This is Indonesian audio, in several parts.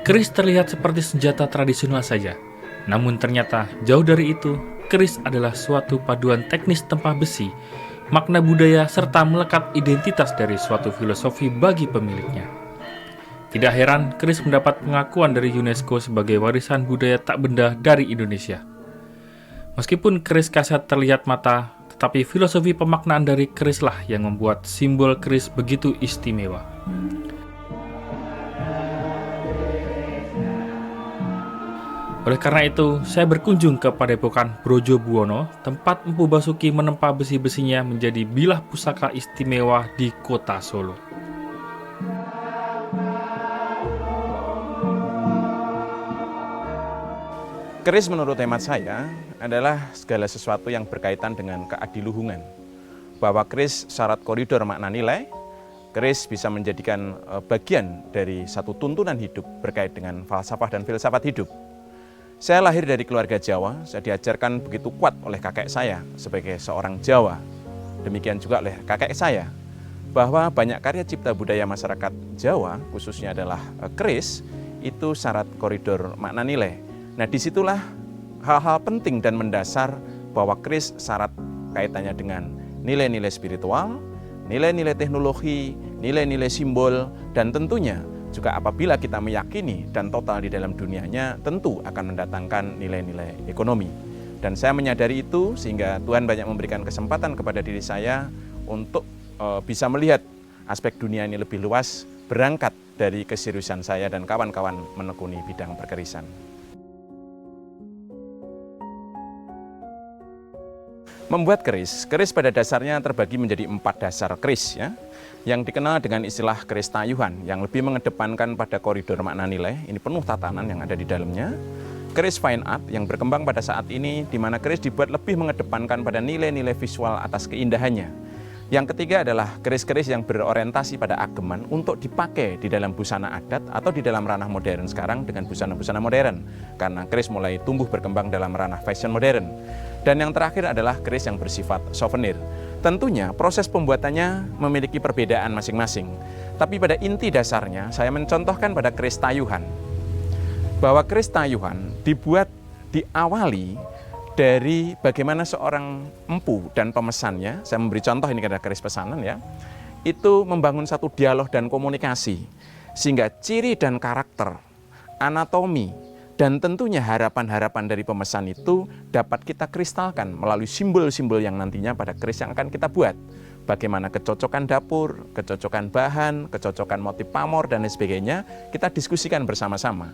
Keris terlihat seperti senjata tradisional saja, namun ternyata jauh dari itu, keris adalah suatu paduan teknis tempah besi, makna budaya, serta melekat identitas dari suatu filosofi bagi pemiliknya. Tidak heran, keris mendapat pengakuan dari UNESCO sebagai warisan budaya tak benda dari Indonesia. Meskipun keris kasat terlihat mata, tetapi filosofi pemaknaan dari kerislah yang membuat simbol keris begitu istimewa. Oleh karena itu, saya berkunjung ke Padepokan Brojo Buwono, tempat Empu Basuki menempa besi-besinya menjadi bilah pusaka istimewa di kota Solo. Keris menurut hemat saya adalah segala sesuatu yang berkaitan dengan keadiluhungan. Bahwa keris syarat koridor makna nilai, keris bisa menjadikan bagian dari satu tuntunan hidup berkait dengan falsafah dan filsafat hidup. Saya lahir dari keluarga Jawa, saya diajarkan begitu kuat oleh kakek saya sebagai seorang Jawa. Demikian juga oleh kakek saya, bahwa banyak karya cipta budaya masyarakat Jawa, khususnya adalah keris, itu syarat koridor makna nilai. Nah, disitulah hal-hal penting dan mendasar bahwa keris syarat kaitannya dengan nilai-nilai spiritual, nilai-nilai teknologi, nilai-nilai simbol, dan tentunya juga apabila kita meyakini dan total di dalam dunianya, tentu akan mendatangkan nilai-nilai ekonomi. Dan saya menyadari itu sehingga Tuhan banyak memberikan kesempatan kepada diri saya untuk bisa melihat aspek dunia ini lebih luas, berangkat dari keseriusan saya dan kawan-kawan menekuni bidang perkerisan. Membuat keris pada dasarnya terbagi menjadi 4 dasar keris, ya, yang dikenal dengan istilah keris tayuhan, yang lebih mengedepankan pada koridor makna nilai. Ini penuh tatanan yang ada di dalamnya. Keris fine art yang berkembang pada saat ini, di mana keris dibuat lebih mengedepankan pada nilai-nilai visual atas keindahannya. Yang ketiga adalah keris-keris yang berorientasi pada ageman untuk dipakai di dalam busana adat atau di dalam ranah modern sekarang dengan busana-busana modern. Karena keris mulai tumbuh berkembang dalam ranah fashion modern. Dan yang terakhir adalah keris yang bersifat souvenir. Tentunya proses pembuatannya memiliki perbedaan masing-masing. Tapi pada inti dasarnya saya mencontohkan pada keris tayuhan. Bahwa keris tayuhan diawali dari bagaimana seorang empu dan pemesannya, saya memberi contoh ini karena keris pesanan, ya, itu membangun satu dialog dan komunikasi, sehingga ciri dan karakter, anatomi, dan tentunya harapan-harapan dari pemesan itu dapat kita kristalkan melalui simbol-simbol yang nantinya pada keris yang akan kita buat. Bagaimana kecocokan dapur, kecocokan bahan, kecocokan motif pamor, dan lain sebagainya, kita diskusikan bersama-sama.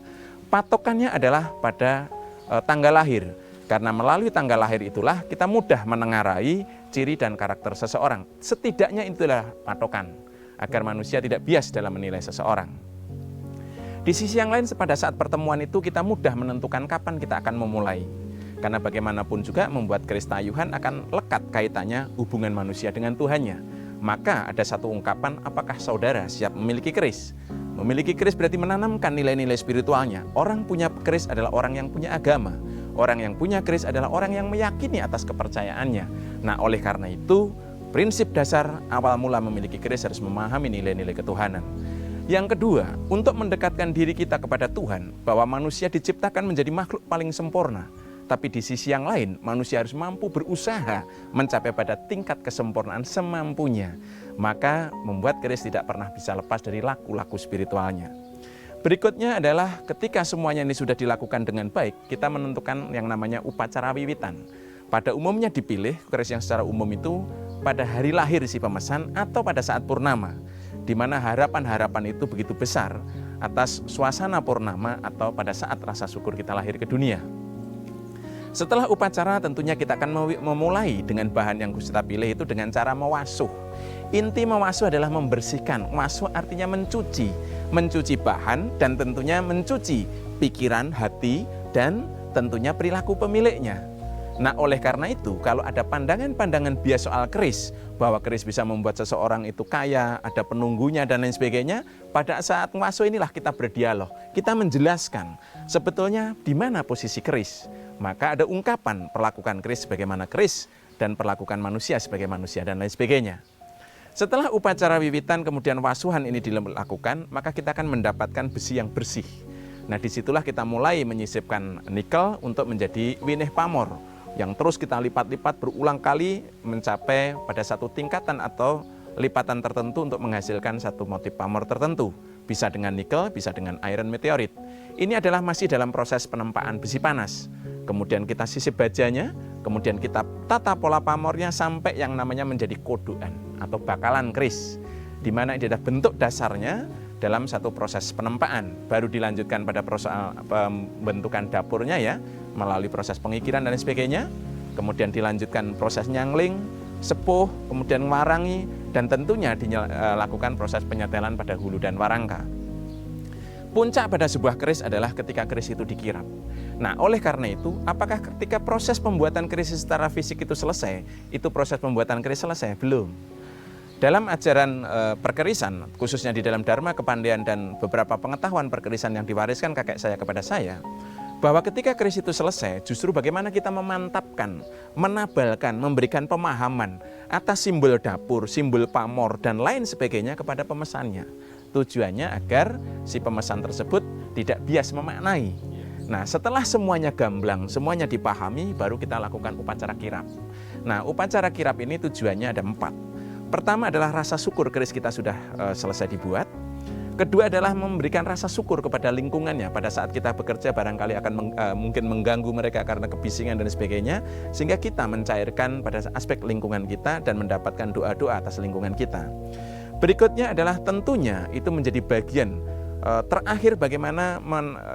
Patokannya adalah pada tanggal lahir. Karena melalui tanggal lahir itulah kita mudah menengarai ciri dan karakter seseorang. Setidaknya itulah patokan, agar manusia tidak bias dalam menilai seseorang. Di sisi yang lain, pada saat pertemuan itu kita mudah menentukan kapan kita akan memulai. Karena bagaimanapun juga membuat keris tayuhan akan lekat kaitannya hubungan manusia dengan Tuhannya. Maka ada satu ungkapan, apakah saudara siap memiliki keris? Memiliki keris berarti menanamkan nilai-nilai spiritualnya. Orang punya keris adalah orang yang punya agama. Orang yang punya keris adalah orang yang meyakini atas kepercayaannya. Nah, oleh karena itu, prinsip dasar awal mula memiliki keris harus memahami nilai-nilai ketuhanan. Yang kedua, untuk mendekatkan diri kita kepada Tuhan, bahwa manusia diciptakan menjadi makhluk paling sempurna. Tapi di sisi yang lain, manusia harus mampu berusaha mencapai pada tingkat kesempurnaan semampunya. Maka membuat keris tidak pernah bisa lepas dari laku-laku spiritualnya. Berikutnya adalah ketika semuanya ini sudah dilakukan dengan baik, kita menentukan yang namanya upacara wiwitan. Pada umumnya dipilih keris yang secara umum itu pada hari lahir si pemesan atau pada saat purnama, di mana harapan-harapan itu begitu besar atas suasana purnama atau pada saat rasa syukur kita lahir ke dunia. Setelah upacara tentunya kita akan memulai dengan bahan yang kita pilih itu dengan cara mewasuh. Inti mewasuh adalah membersihkan. Wasuh artinya mencuci. Mencuci bahan dan tentunya mencuci pikiran, hati, dan tentunya perilaku pemiliknya. Nah, oleh karena itu, kalau ada pandangan-pandangan bias soal keris, bahwa keris bisa membuat seseorang itu kaya, ada penunggunya dan lain sebagainya, pada saat wasuh inilah kita berdialog, kita menjelaskan sebetulnya di mana posisi keris. Maka ada ungkapan perlakukan keris sebagaimana keris dan perlakukan manusia sebagai manusia dan lain sebagainya. Setelah upacara wiwitan kemudian wasuhan ini dilakukan, maka kita akan mendapatkan besi yang bersih. Nah, disitulah kita mulai menyisipkan nikel untuk menjadi winih pamor, yang terus kita lipat-lipat berulang kali mencapai pada satu tingkatan atau lipatan tertentu untuk menghasilkan satu motif pamor tertentu. Bisa dengan nikel, bisa dengan iron meteorit. Ini adalah masih dalam proses penempaan besi panas. Kemudian kita sisip bajanya, kemudian kita tata pola pamornya sampai yang namanya menjadi kodokan atau bakalan keris, di mana ini adalah bentuk dasarnya dalam satu proses penempaan. Baru dilanjutkan pada proses pembentukan dapurnya ya, melalui proses pengikiran dan sebagainya. Kemudian dilanjutkan proses nyangling, sepuh, kemudian warangi, dan tentunya dilakukan proses penyetelan pada hulu dan warangka. Puncak pada sebuah keris adalah ketika keris itu dikirap. Nah, oleh karena itu, apakah ketika proses pembuatan keris secara fisik itu selesai, itu proses pembuatan keris selesai? Belum. Dalam ajaran perkerisan, khususnya di dalam Dharma, Kepandaian, dan beberapa pengetahuan perkerisan yang diwariskan kakek saya kepada saya, bahwa ketika keris itu selesai, justru bagaimana kita memantapkan, menabalkan, memberikan pemahaman atas simbol dapur, simbol pamor, dan lain sebagainya kepada pemesannya. Tujuannya agar si pemesan tersebut tidak bias memaknai. Nah, setelah semuanya gamblang, semuanya dipahami, baru kita lakukan upacara kirap. Nah, upacara kirap ini tujuannya ada 4. Pertama adalah rasa syukur keris kita sudah selesai dibuat. Kedua adalah memberikan rasa syukur kepada lingkungannya. Pada saat kita bekerja barangkali akan mungkin mengganggu mereka karena kebisingan dan sebagainya, sehingga kita mencairkan pada aspek lingkungan kita dan mendapatkan doa-doa atas lingkungan kita. Berikutnya adalah tentunya itu menjadi bagian terakhir bagaimana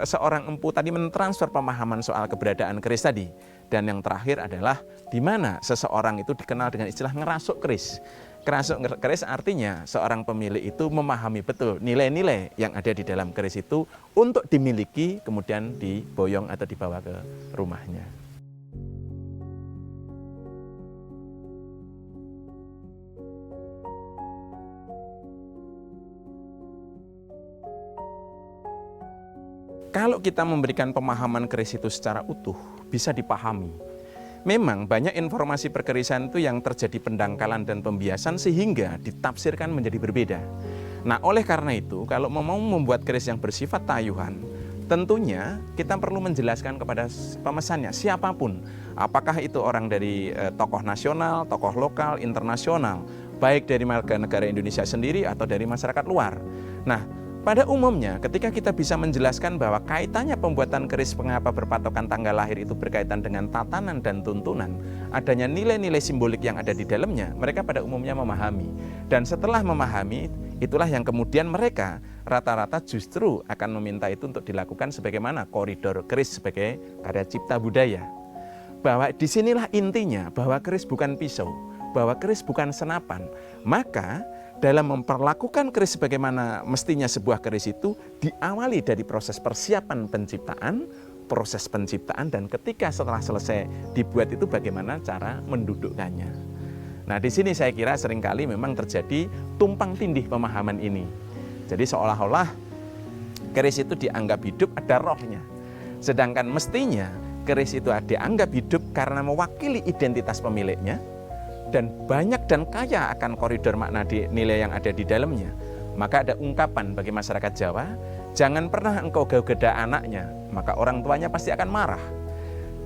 seorang empu tadi mentransfer pemahaman soal keberadaan keris tadi. Dan yang terakhir adalah di mana seseorang itu dikenal dengan istilah ngerasuk keris. Ngerasuk keris artinya seorang pemilik itu memahami betul nilai-nilai yang ada di dalam keris itu untuk dimiliki kemudian diboyong atau dibawa ke rumahnya. Kalau kita memberikan pemahaman keris itu secara utuh, bisa dipahami. Memang banyak informasi perkerisan itu yang terjadi pendangkalan dan pembiasan sehingga ditafsirkan menjadi berbeda. Nah, oleh karena itu, kalau mau membuat keris yang bersifat tayuhan, tentunya kita perlu menjelaskan kepada pemesannya, siapapun. Apakah itu orang dari tokoh nasional, tokoh lokal, internasional, baik dari warga negara Indonesia sendiri atau dari masyarakat luar. Nah, pada umumnya, ketika kita bisa menjelaskan bahwa kaitannya pembuatan keris pengapa berpatokan tanggal lahir itu berkaitan dengan tatanan dan tuntunan, adanya nilai-nilai simbolik yang ada di dalamnya, mereka pada umumnya memahami. Dan setelah memahami, itulah yang kemudian mereka rata-rata justru akan meminta itu untuk dilakukan sebagaimana koridor keris sebagai karya cipta budaya. Bahwa disinilah intinya, bahwa keris bukan pisau, bahwa keris bukan senapan. Maka dalam memperlakukan keris sebagaimana mestinya sebuah keris itu diawali dari proses persiapan penciptaan, proses penciptaan, dan ketika setelah selesai dibuat itu bagaimana cara mendudukkannya. Nah, di sini saya kira seringkali memang terjadi tumpang tindih pemahaman ini. Jadi seolah-olah keris itu dianggap hidup ada rohnya. Sedangkan mestinya keris itu dianggap hidup karena mewakili identitas pemiliknya, dan banyak dan kaya akan koridor makna nilai yang ada di dalamnya. Maka ada ungkapan bagi masyarakat Jawa, jangan pernah engkau gauda anaknya, maka orang tuanya pasti akan marah.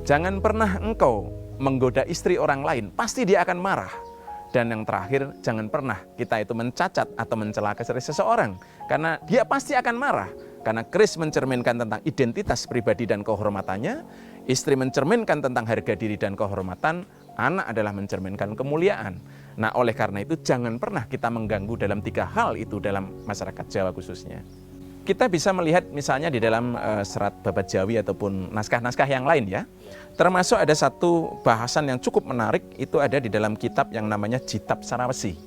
Jangan pernah engkau menggoda istri orang lain, pasti dia akan marah. Dan yang terakhir, jangan pernah kita itu mencacat atau mencela keris seseorang, karena dia pasti akan marah. Karena keris mencerminkan tentang identitas pribadi dan kehormatannya, Istri mencerminkan tentang harga diri dan kehormatan, anak adalah mencerminkan kemuliaan. Nah, oleh karena itu jangan pernah kita mengganggu dalam 3 hal itu dalam masyarakat Jawa khususnya. Kita bisa melihat misalnya di dalam serat Babat Jawi ataupun naskah-naskah yang lain ya. Termasuk ada satu bahasan yang cukup menarik, itu ada di dalam kitab yang namanya Jitab Sarawesi.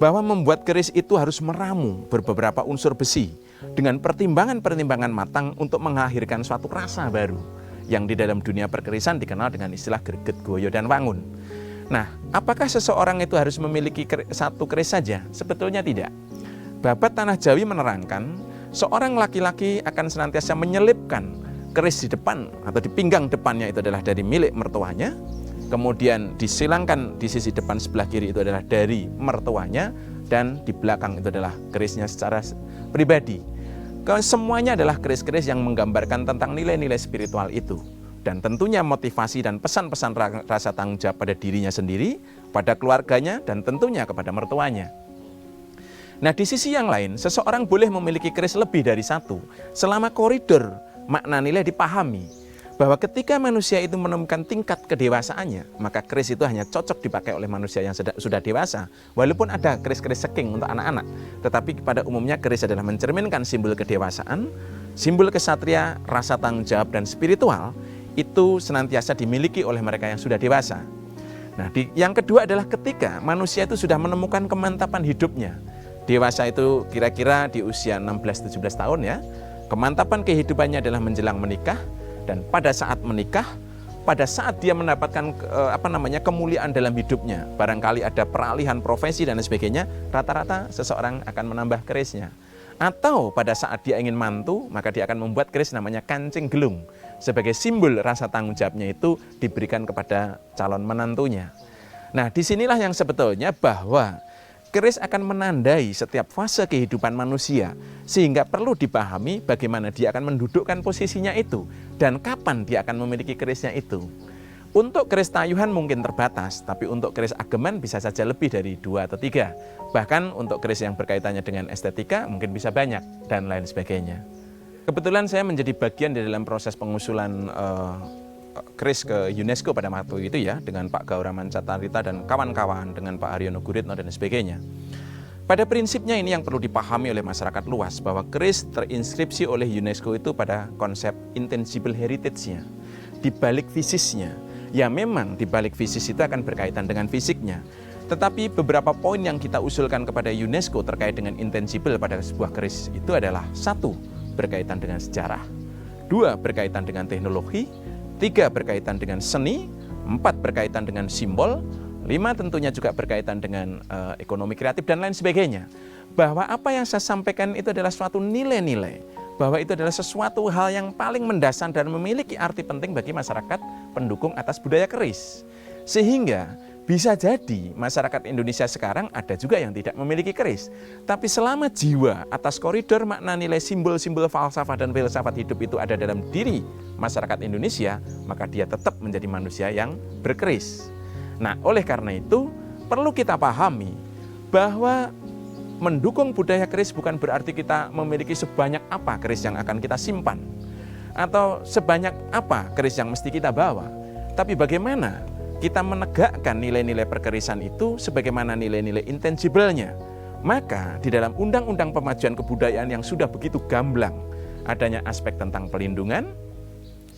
Bahwa membuat keris itu harus meramu beberapa unsur besi dengan pertimbangan-pertimbangan matang untuk mengakhirkan suatu rasa baru yang di dalam dunia perkerisan dikenal dengan istilah greget, goyo, dan wangun. Nah, apakah seseorang itu harus memiliki satu keris saja? Sebetulnya tidak. Babat Tanah Jawi menerangkan, seorang laki-laki akan senantiasa menyelipkan keris di depan atau di pinggang depannya itu adalah dari milik mertuanya, kemudian disilangkan di sisi depan sebelah kiri itu adalah dari mertuanya, dan di belakang itu adalah kerisnya secara pribadi. Semuanya adalah keris-keris yang menggambarkan tentang nilai-nilai spiritual itu. Dan tentunya motivasi dan pesan-pesan rasa tanggung jawab pada dirinya sendiri, pada keluarganya, dan tentunya kepada mertuanya. Nah, di sisi yang lain, seseorang boleh memiliki keris lebih dari satu selama koridor makna nilai dipahami. Bahwa ketika manusia itu menemukan tingkat kedewasaannya, maka keris itu hanya cocok dipakai oleh manusia yang sudah dewasa. Walaupun ada keris-keris seking untuk anak-anak, tetapi pada umumnya keris adalah mencerminkan simbol kedewasaan, simbol kesatria, rasa tanggung jawab, dan spiritual. Itu senantiasa dimiliki oleh mereka yang sudah dewasa. Nah, yang kedua adalah ketika manusia itu sudah menemukan kemantapan hidupnya. Dewasa itu kira-kira di usia 16-17 tahun ya. Kemantapan kehidupannya adalah menjelang menikah. Dan pada saat menikah, pada saat dia mendapatkan kemuliaan dalam hidupnya, barangkali ada peralihan profesi dan sebagainya, rata-rata seseorang akan menambah kerisnya. Atau pada saat dia ingin mantu, maka dia akan membuat keris namanya kancing gelung. Sebagai simbol rasa tanggung jawabnya itu diberikan kepada calon menantunya. Nah, disinilah yang sebetulnya bahwa keris akan menandai setiap fase kehidupan manusia, sehingga perlu dipahami bagaimana dia akan mendudukkan posisinya itu, dan kapan dia akan memiliki kerisnya itu. Untuk keris tayuhan mungkin terbatas, tapi untuk keris ageman bisa saja lebih dari 2 atau 3. Bahkan untuk keris yang berkaitannya dengan estetika mungkin bisa banyak, dan lain sebagainya. Kebetulan saya menjadi bagian di dalam proses pengusulan keris ke UNESCO pada waktu itu ya, dengan Pak Gauraman Catarita dan kawan-kawan, dengan Pak Haryono Guritno dan sebagainya. Pada prinsipnya ini yang perlu dipahami oleh masyarakat luas, bahwa keris terinskripsi oleh UNESCO itu pada konsep intangible heritage-nya, di balik fisisnya. Ya memang di balik fisis itu akan berkaitan dengan fisiknya, tetapi beberapa poin yang kita usulkan kepada UNESCO terkait dengan intangible pada sebuah keris itu adalah: 1. Berkaitan dengan sejarah, 2. Berkaitan dengan teknologi, 3. Berkaitan dengan seni, 4. Berkaitan dengan simbol, 5. Tentunya juga berkaitan dengan ekonomi kreatif dan lain sebagainya. Bahwa apa yang saya sampaikan itu adalah suatu nilai-nilai, bahwa itu adalah sesuatu hal yang paling mendasar dan memiliki arti penting bagi masyarakat pendukung atas budaya keris. Sehingga bisa jadi masyarakat Indonesia sekarang ada juga yang tidak memiliki keris. Tapi selama jiwa atas koridor makna nilai simbol-simbol falsafah dan filsafat hidup itu ada dalam diri masyarakat Indonesia, maka dia tetap menjadi manusia yang berkeris. Nah, oleh karena itu perlu kita pahami bahwa mendukung budaya keris bukan berarti kita memiliki sebanyak apa keris yang akan kita simpan, atau sebanyak apa keris yang mesti kita bawa. Tapi bagaimana kita menegakkan nilai-nilai perkerisan itu sebagaimana nilai-nilai intangible-nya. Maka di dalam Undang-Undang Pemajuan Kebudayaan yang sudah begitu gamblang, adanya aspek tentang pelindungan,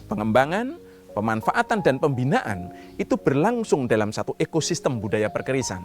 pengembangan, pemanfaatan, dan pembinaan itu berlangsung dalam satu ekosistem budaya perkerisan.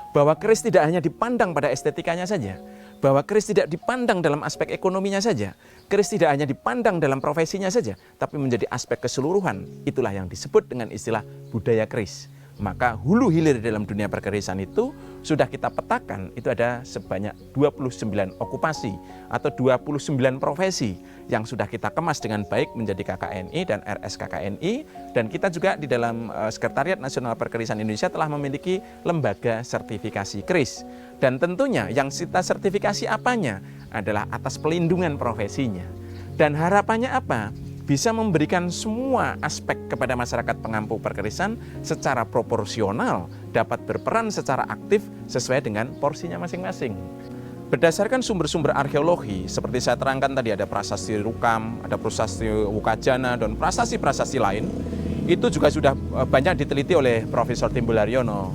Bahwa keris tidak hanya dipandang pada estetikanya saja, bahwa keris tidak dipandang dalam aspek ekonominya saja, keris tidak hanya dipandang dalam profesinya saja, tapi menjadi aspek keseluruhan. Itulah yang disebut dengan istilah budaya keris. Maka hulu hilir dalam dunia perkerisan itu sudah kita petakan, itu ada sebanyak 29 okupasi atau 29 profesi yang sudah kita kemas dengan baik menjadi KKNI dan RSKKNI, dan kita juga di dalam Sekretariat Nasional Perkerisan Indonesia telah memiliki lembaga sertifikasi keris. Dan tentunya yang kita sertifikasi apanya adalah atas pelindungan profesinya. Dan harapannya apa? Bisa memberikan semua aspek kepada masyarakat pengampu perkerisan secara proporsional, dapat berperan secara aktif sesuai dengan porsinya masing-masing. Berdasarkan sumber-sumber arkeologi, seperti saya terangkan tadi ada prasasti Rukam, ada prasasti Wukajana, dan prasasti-prasasti lain, itu juga sudah banyak diteliti oleh Profesor Timbul Haryono,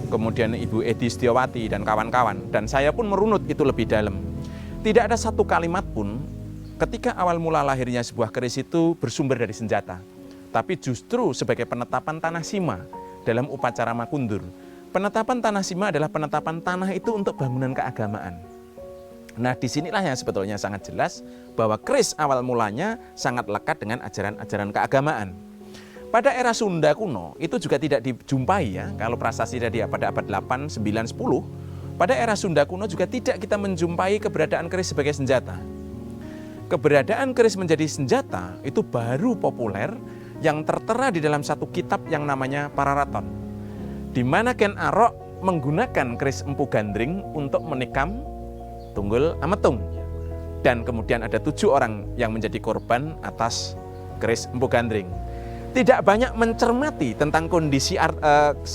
kemudian Ibu Edi Setiawati, dan kawan-kawan. Dan saya pun merunut itu lebih dalam. Tidak ada satu kalimat pun ketika awal mula lahirnya sebuah keris itu bersumber dari senjata. Tapi justru sebagai penetapan tanah sima dalam upacara Makundur. Penetapan tanah sima adalah penetapan tanah itu untuk bangunan keagamaan. Nah, disinilah yang sebetulnya sangat jelas bahwa keris awal mulanya sangat lekat dengan ajaran-ajaran keagamaan. Pada era Sunda kuno itu juga tidak dijumpai ya, kalau prasasti tadi pada abad 8, 9, 10, pada era Sunda kuno juga tidak kita menjumpai keberadaan keris sebagai senjata. Keberadaan keris menjadi senjata itu baru populer yang tertera di dalam satu kitab yang namanya Pararaton, di mana Ken Arok menggunakan keris empu gandring untuk menikam Tunggul Ametung, dan kemudian ada 7 orang yang menjadi korban atas keris empu gandring. Tidak banyak mencermati tentang kondisi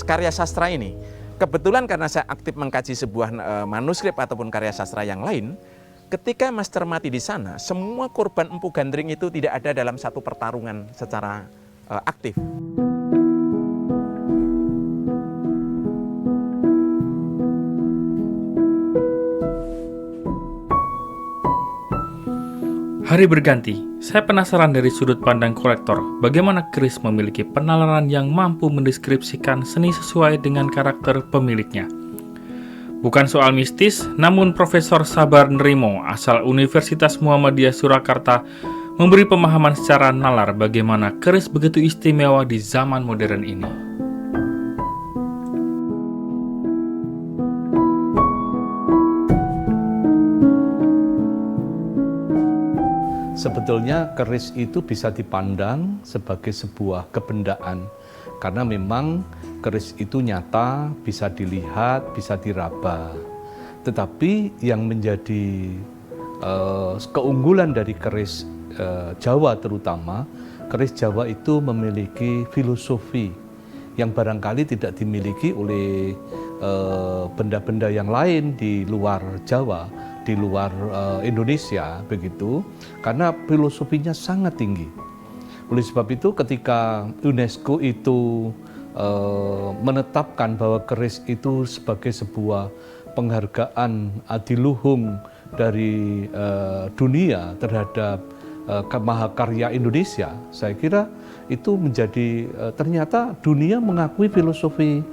karya sastra ini. Kebetulan karena saya aktif mengkaji sebuah manuskrip ataupun karya sastra yang lain, ketika Mas cermati di sana, semua korban empu gandring itu tidak ada dalam satu pertarungan secara aktif. Hari berganti, saya penasaran dari sudut pandang kolektor, bagaimana keris memiliki penalaran yang mampu mendeskripsikan seni sesuai dengan karakter pemiliknya. Bukan soal mistis, namun Profesor Sabar Nrimo asal Universitas Muhammadiyah Surakarta memberi pemahaman secara nalar bagaimana keris begitu istimewa di zaman modern ini. Sebetulnya keris itu bisa dipandang sebagai sebuah kebendaan, karena memang keris itu nyata, bisa dilihat, bisa diraba. Tetapi yang menjadi keunggulan dari keris Jawa terutama, keris Jawa itu memiliki filosofi yang barangkali tidak dimiliki oleh benda-benda yang lain di luar Jawa, di luar Indonesia begitu, karena filosofinya sangat tinggi. Oleh sebab itu ketika UNESCO itu menetapkan bahwa keris itu sebagai sebuah penghargaan adiluhung dari dunia terhadap mahakarya Indonesia, saya kira itu menjadi ternyata dunia mengakui filosofi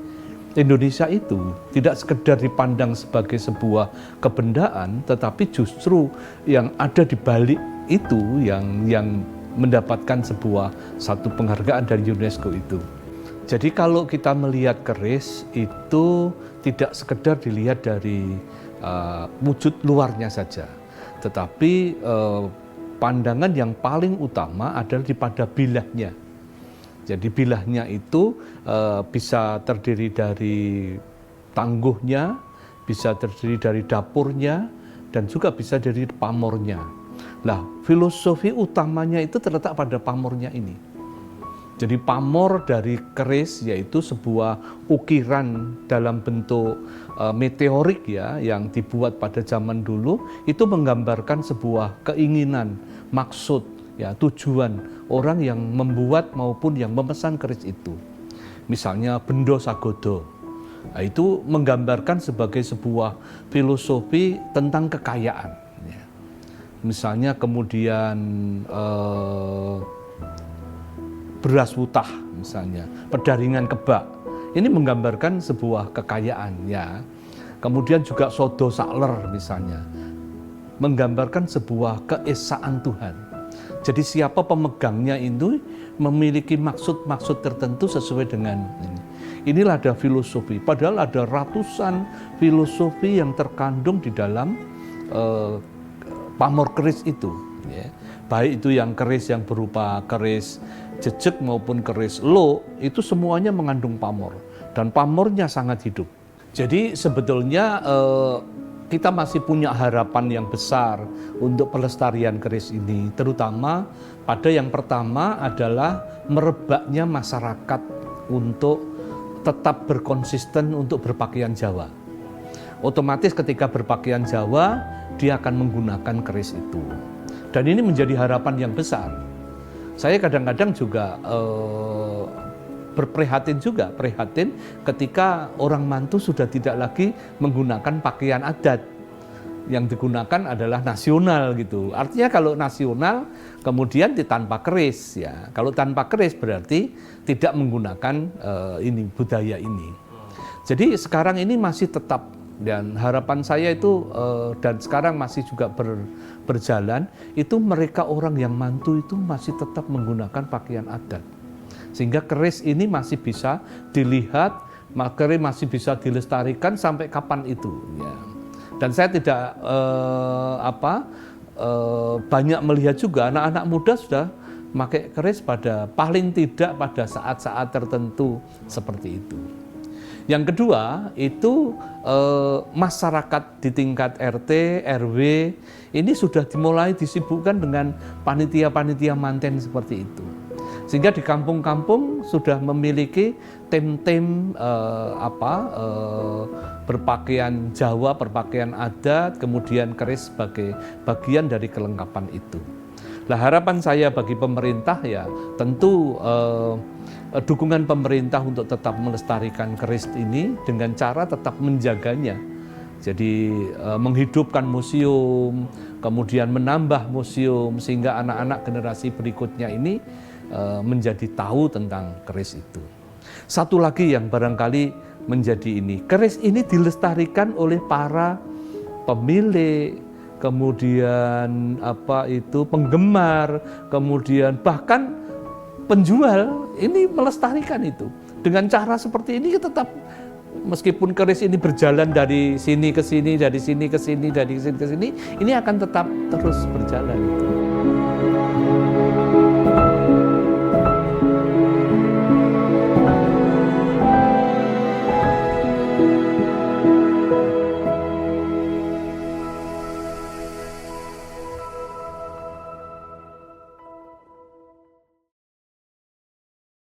Indonesia itu tidak sekedar dipandang sebagai sebuah kebendaan, tetapi justru yang ada di balik itu yang mendapatkan satu penghargaan dari UNESCO itu. Jadi kalau kita melihat keris itu tidak sekedar dilihat dari wujud luarnya saja, tetapi pandangan yang paling utama adalah pada bilahnya. Jadi bilahnya itu bisa terdiri dari tangguhnya, bisa terdiri dari dapurnya, dan juga bisa dari pamornya. Nah, filosofi utamanya itu terletak pada pamornya ini. Jadi pamor dari keris yaitu sebuah ukiran dalam bentuk meteorik ya, yang dibuat pada zaman dulu, itu menggambarkan sebuah keinginan, maksud, ya, tujuan orang yang membuat maupun yang memesan keris itu. Misalnya Bendo Sagodo, nah, itu menggambarkan sebagai sebuah filosofi tentang kekayaan ya. Misalnya kemudian beras wutah, misalnya Pedaringan Kebak, ini menggambarkan sebuah kekayaan ya. Kemudian juga Sodo Sakler misalnya menggambarkan sebuah keesaan Tuhan. Jadi siapa pemegangnya itu memiliki maksud-maksud tertentu sesuai dengan ini. Inilah ada filosofi, padahal ada ratusan filosofi yang terkandung di dalam pamor keris itu. Ya. Baik itu yang keris yang berupa keris jejek maupun keris lo, itu semuanya mengandung pamor. Dan pamornya sangat hidup. Jadi sebetulnya kita masih punya harapan yang besar untuk pelestarian keris ini, terutama pada yang pertama adalah merebaknya masyarakat untuk tetap berkonsisten untuk berpakaian Jawa. otomatis ketika berpakaian Jawa, dia akan menggunakan keris itu. Dan ini menjadi harapan yang besar. Saya kadang-kadang juga prihatin ketika orang mantu sudah tidak lagi menggunakan pakaian adat. Yang digunakan adalah nasional gitu. Artinya kalau nasional kemudian tanpa keris ya. Kalau tanpa keris berarti tidak menggunakan ini budaya ini. Jadi sekarang ini masih tetap, dan harapan saya itu dan sekarang masih juga berjalan, itu mereka orang yang mantu itu masih tetap menggunakan pakaian adat. Sehingga keris ini masih bisa dilihat, keris masih bisa dilestarikan sampai kapan itu ya. Dan saya tidak banyak melihat juga anak-anak muda sudah pakai keris paling tidak pada saat-saat tertentu seperti itu. Yang kedua itu masyarakat di tingkat RT, RW ini sudah dimulai disibukkan dengan panitia-panitia manten seperti itu. Sehingga di kampung-kampung sudah memiliki tim-tim berpakaian Jawa, berpakaian adat, kemudian keris sebagai bagian dari kelengkapan itu. Nah, harapan saya bagi pemerintah ya tentu dukungan pemerintah untuk tetap melestarikan keris ini dengan cara tetap menjaganya. Jadi menghidupkan museum, kemudian menambah museum sehingga anak-anak generasi berikutnya ini menjadi tahu tentang keris itu. Satu lagi yang barangkali menjadi ini, keris ini dilestarikan oleh para pemilik, kemudian penggemar, kemudian bahkan penjual ini melestarikan itu. Dengan cara seperti ini tetap, meskipun keris ini berjalan dari sini ke sini, dari sini ke sini, dari sini ke sini, ini akan tetap terus berjalan itu.